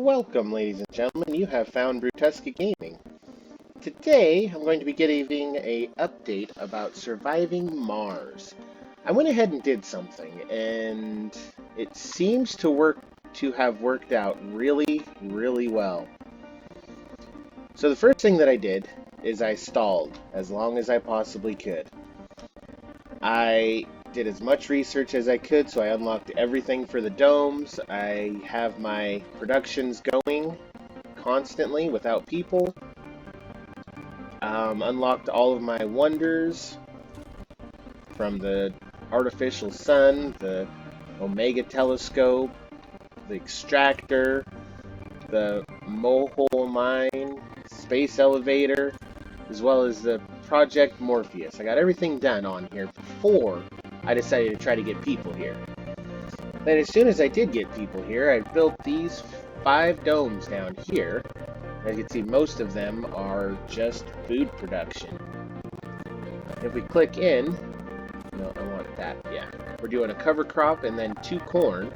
Welcome, ladies and gentlemen. You have found bruTusaka Gaming. Today, I'm going to be giving an update about surviving Mars. I went ahead and did something, and it seems to have worked out really well. So the first thing that I did is I stalled as long as I possibly could. I did as much research as I could, so I unlocked everything for the domes. I have my productions going constantly without people. Unlocked all of my wonders from the artificial sun, the Omega telescope, the extractor, the Mohole mine, space elevator, as well as the Project Morpheus. I got everything done on here before I decided to try to get people here. Then as soon as I did get people here, I built these 5 domes down here. As you can see, most of them are just food production. If we click in, no, I want that, yeah. We're doing a cover crop and then 2 corn,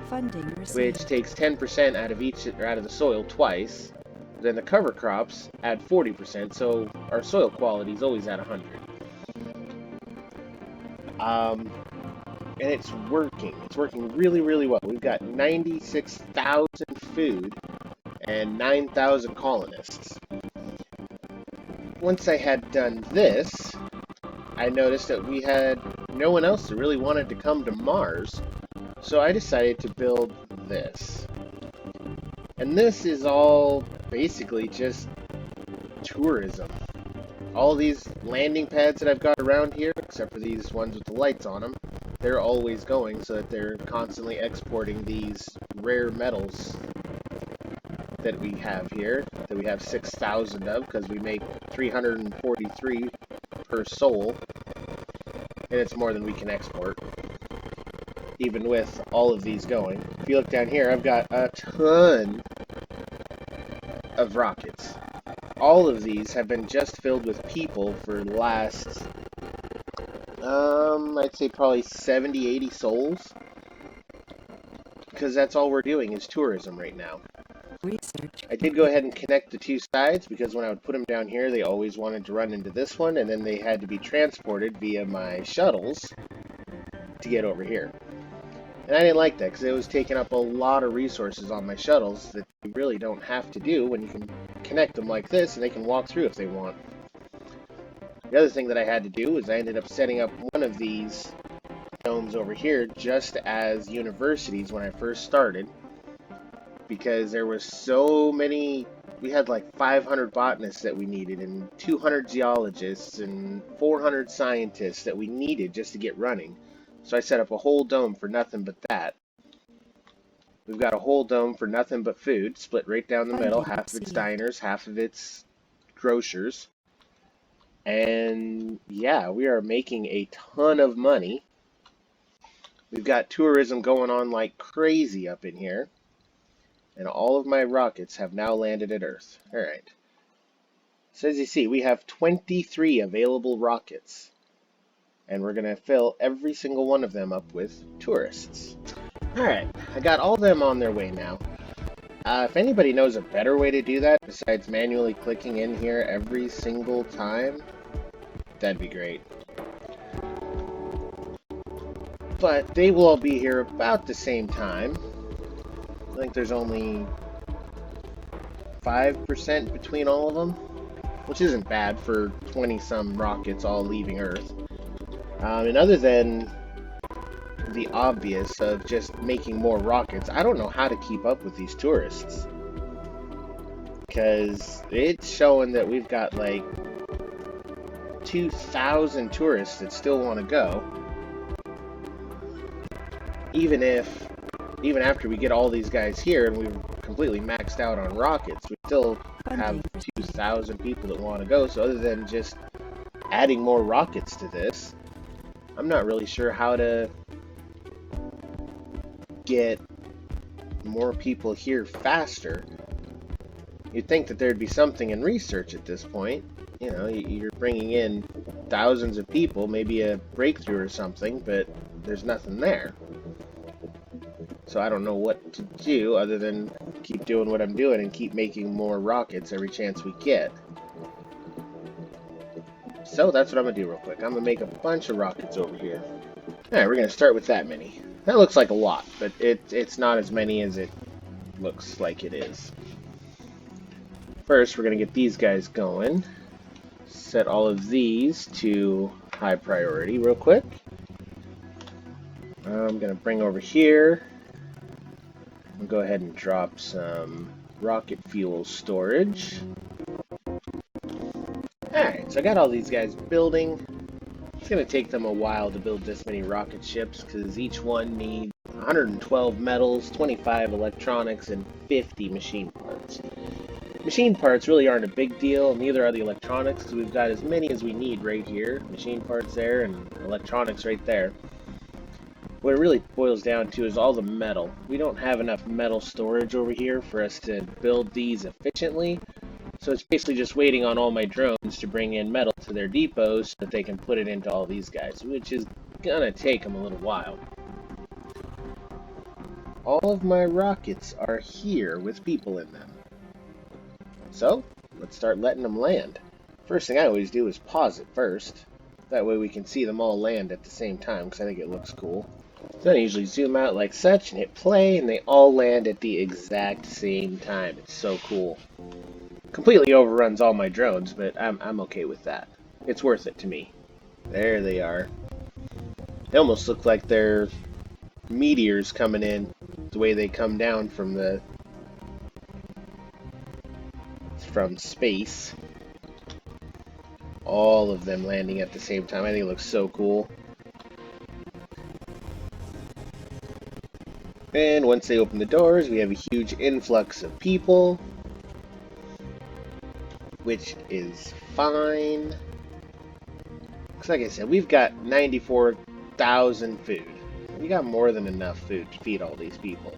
Funding received. which takes 10% out of the soil twice. Then the cover crops add 40%, so our soil quality is always at 100. And it's working. It's working really well. We've got 96,000 food and 9,000 colonists. Once I had done this, I noticed that we had no one else that really wanted to come to Mars, so I decided to build this. And this is all basically just tourism. All these landing pads that I've got around here, except for these ones with the lights on them, they're always going so that they're constantly exporting these rare metals that we have here, that we have 6,000 of, because we make 343 per soul, and it's more than we can export, even with all of these going. If you look down here, I've got a ton of rockets. All of these have been just filled with people for the last, I'd say probably 70, 80 souls, because that's all we're doing is tourism right now. Research. I did go ahead and connect the 2 sides, because when I would put them down here, they always wanted to run into this one, and then they had to be transported via my shuttles to get over here. And I didn't like that, because it was taking up a lot of resources on my shuttles that you really don't have to do when you can connect them like this, and they can walk through if they want. The other thing that I had to do is I ended up setting up one of these domes over here just as universities when I first started, because there were so many. We had like 500 botanists that we needed, and 200 geologists, and 400 scientists that we needed just to get running. So I set up a whole dome for nothing but that. We've got a whole dome for nothing but food, split right down the middle, half of it's diners, half of it's grocers. And yeah, we are making a ton of money. We've got tourism going on like crazy up in here. And all of my rockets have now landed at Earth. Alright. So as you see, we have 23 available rockets. And we're going to fill every single one of them up with tourists. Alright, I got all of them on their way now. If anybody knows a better way to do that, besides manually clicking in here every single time, that'd be great. But they will all be here about the same time. I think there's only 5% between all of them, which isn't bad for 20-some rockets all leaving Earth. And other than the obvious of just making more rockets, I don't know how to keep up with these tourists. Because it's showing that we've got like 2,000 tourists that still want to go. Even after we get all these guys here and we've completely maxed out on rockets, we still have 2,000 people that want to go. So other than just adding more rockets to this, I'm not really sure how to get more people here faster. You'd think that there'd be something in research at this point. You know, you're bringing in thousands of people, maybe a breakthrough or something, but there's nothing there. So I don't know what to do other than keep doing what I'm doing and keep making more rockets every chance we get. So that's what I'm going to do real quick. I'm going to make a bunch of rockets over here. Alright, we're going to start with that many. That looks like a lot, but it's not as many as it looks like it is. First, we're going to get these guys going. Set all of these to high priority real quick. I'm going to bring over here. I'll go ahead and drop some rocket fuel storage. Alright, so I got all these guys building. It's going to take them a while to build this many rocket ships because each one needs 112 metals, 25 electronics, and 50 machine parts. Machine parts really aren't a big deal, neither are the electronics because we've got as many as we need right here. Machine parts there and electronics right there. What it really boils down to is all the metal. We don't have enough metal storage over here for us to build these efficiently. So it's basically just waiting on all my drones to bring in metal to their depots so that they can put it into all these guys, which is gonna take them a little while. All of my rockets are here with people in them. So, let's start letting them land. First thing I always do is pause it first. That way we can see them all land at the same time, because I think it looks cool. Then I usually zoom out like such and hit play, and they all land at the exact same time. It's so cool. Completely overruns all my drones, but I'm okay with that. It's worth it to me. There they are. They almost look like they're meteors coming in, the way they come down from space. All of them landing at the same time. I think it looks so cool. And once they open the doors, we have a huge influx of people, which is fine. Because like I said, we've got 94,000 food. We got more than enough food to feed all these people.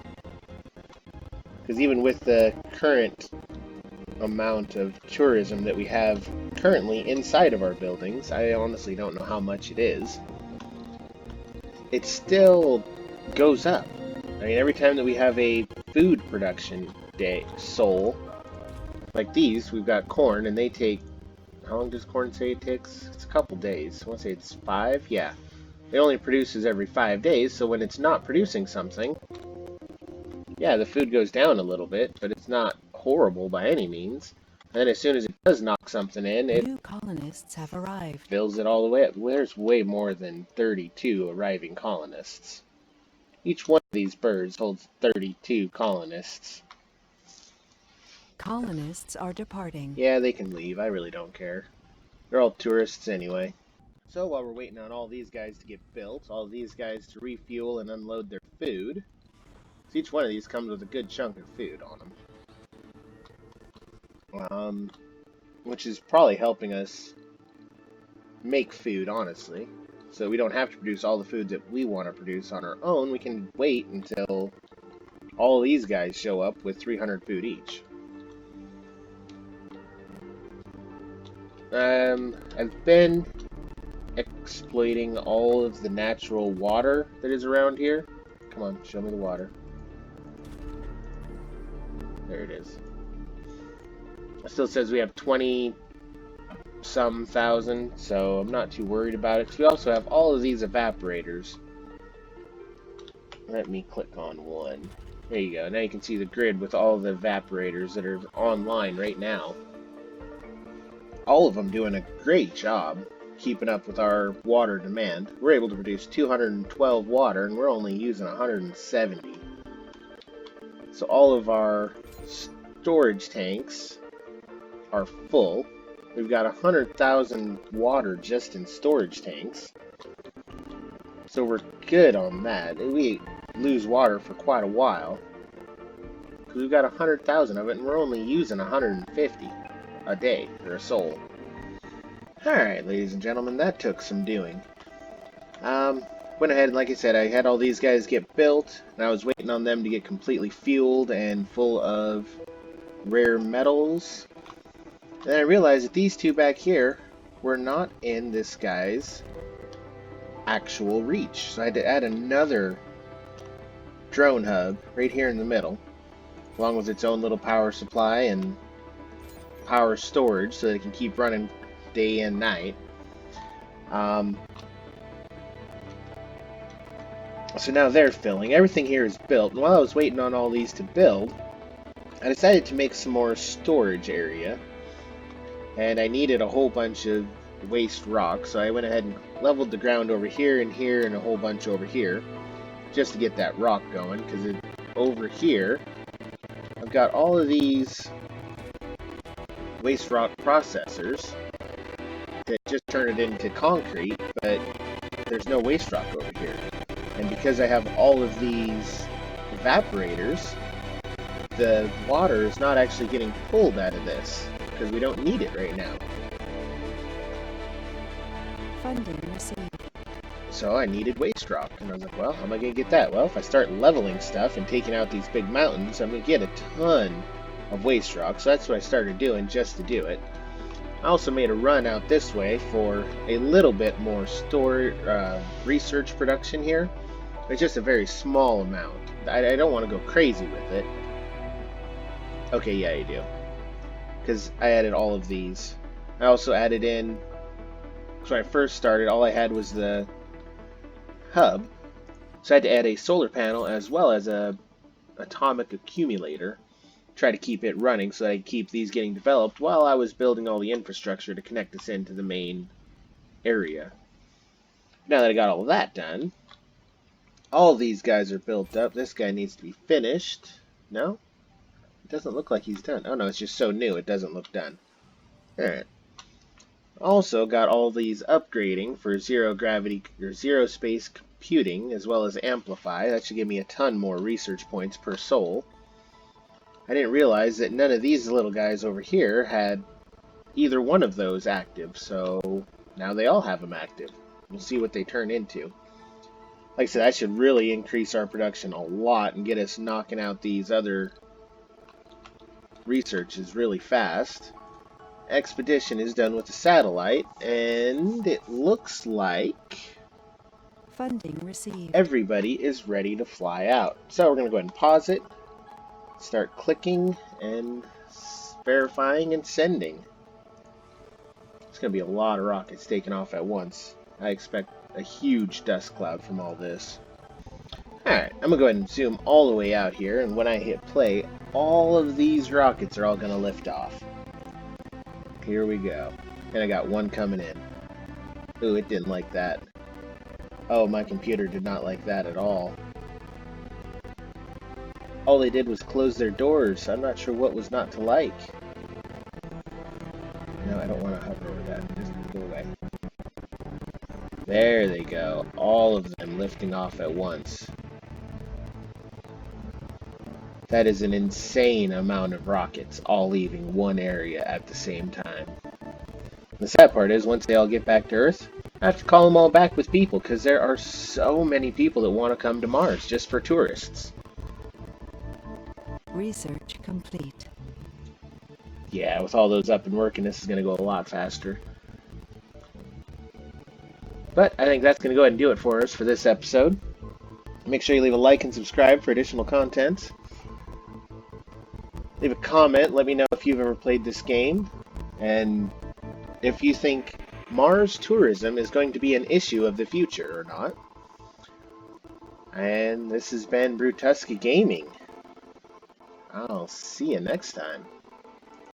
Because even with the current amount of tourism that we have currently inside of our buildings, I honestly don't know how much it is, it still goes up. I mean, every time that we have a food production day, like these, we've got corn, and they take, how long does corn say it takes? It's a couple days. I want to say it's 5? Yeah. It only produces every 5 days, so when it's not producing something, yeah, the food goes down a little bit, but it's not horrible by any means. And then as soon as it does knock something in, it New colonists have arrived. fills it all the way up. There's way more than 32 arriving colonists. Each one of these birds holds 32 colonists. Colonists are departing. Yeah, they can leave. I really don't care. They're all tourists anyway. So while we're waiting on all these guys to get built, all these guys to refuel and unload their food, so each one of these comes with a good chunk of food on them. Which is probably helping us make food, honestly. So we don't have to produce all the food that we want to produce on our own. We can wait until all of these guys show up with 300 food each. I've been exploiting all of the natural water that is around here. Come on, show me the water. There it is. It still says we have 20-some thousand, so I'm not too worried about it. 'Cause we also have all of these evaporators. Let me click on one. There you go. Now you can see the grid with all the evaporators that are online right now. All of them doing a great job keeping up with our water demand. We're able to produce 212 water, and we're only using 170. So all of our storage tanks are full. We've got 100,000 water just in storage tanks. So we're good on that. We lose water for quite a while. Because we've got 100,000 of it, and we're only using 150 a day for a soul. Alright, ladies and gentlemen, that took some doing. Went ahead and, like I said, I had all these guys get built, and I was waiting on them to get completely fueled and full of rare metals. Then I realized that these two back here were not in this guy's actual reach. So I had to add another drone hub right here in the middle, along with its own little power supply and power storage so that it can keep running day and night. So now they're filling. Everything here is built. And while I was waiting on all these to build, I decided to make some more storage area. And I needed a whole bunch of waste rock, so I went ahead and leveled the ground over here and a whole bunch over here, just to get that rock going, because over here, I've got all of these waste rock processors that just turn it into concrete, but there's no waste rock over here. And because I have all of these evaporators, the water is not actually getting pulled out of this, because we don't need it right now. Funding received. So I needed waste rock, and I was like, well, how am I going to get that? Well, if I start leveling stuff and taking out these big mountains, I'm going to get a ton of waste rock. So that's what I started doing just to do it. I also made a run out this way for a little bit more research production here. It's just a very small amount. I don't want to go crazy with it. Okay, yeah, you do. Because I added all of these. I also added in, so when I first started, all I had was the hub. So I had to add a solar panel as well as a atomic accumulator. Try to keep it running so that I keep these getting developed while I was building all the infrastructure to connect us into the main area. Now that I got all of that done, all these guys are built up. This guy needs to be finished. No? It doesn't look like he's done. Oh no, it's just so new it doesn't look done. Alright. Also got all these upgrading for zero gravity or zero space computing as well as amplify. That should give me a ton more research points per soul. I didn't realize that none of these little guys over here had either one of those active, so now they all have them active. We'll see what they turn into. Like I said, that should really increase our production a lot and get us knocking out these other researches really fast. Expedition is done with the satellite, and it looks like Funding received. everybody is ready to fly out. So we're going to go ahead and pause it, start clicking and verifying and sending. It's going to be a lot of rockets taking off at once. I expect a huge dust cloud from all this. Alright, I'm going to go ahead and zoom all the way out here, and when I hit play, all of these rockets are all going to lift off. Here we go. And I got one coming in. Ooh, it didn't like that. Oh, my computer did not like that at all. All they did was close their doors. I'm not sure what was not to like. No, I don't want to hover over that. Just go away. There they go. All of them lifting off at once. That is an insane amount of rockets all leaving one area at the same time. The sad part is, once they all get back to Earth, I have to call them all back with people, because there are so many people that want to come to Mars just for tourists. Research complete. Yeah, with all those up and working, this is going to go a lot faster. But I think that's going to go ahead and do it for us for this episode. Make sure you leave a like and subscribe for additional content. Leave a comment, let me know if you've ever played this game, and if you think Mars tourism is going to be an issue of the future or not. And this has been bruTusaka Gaming. I'll see you next time.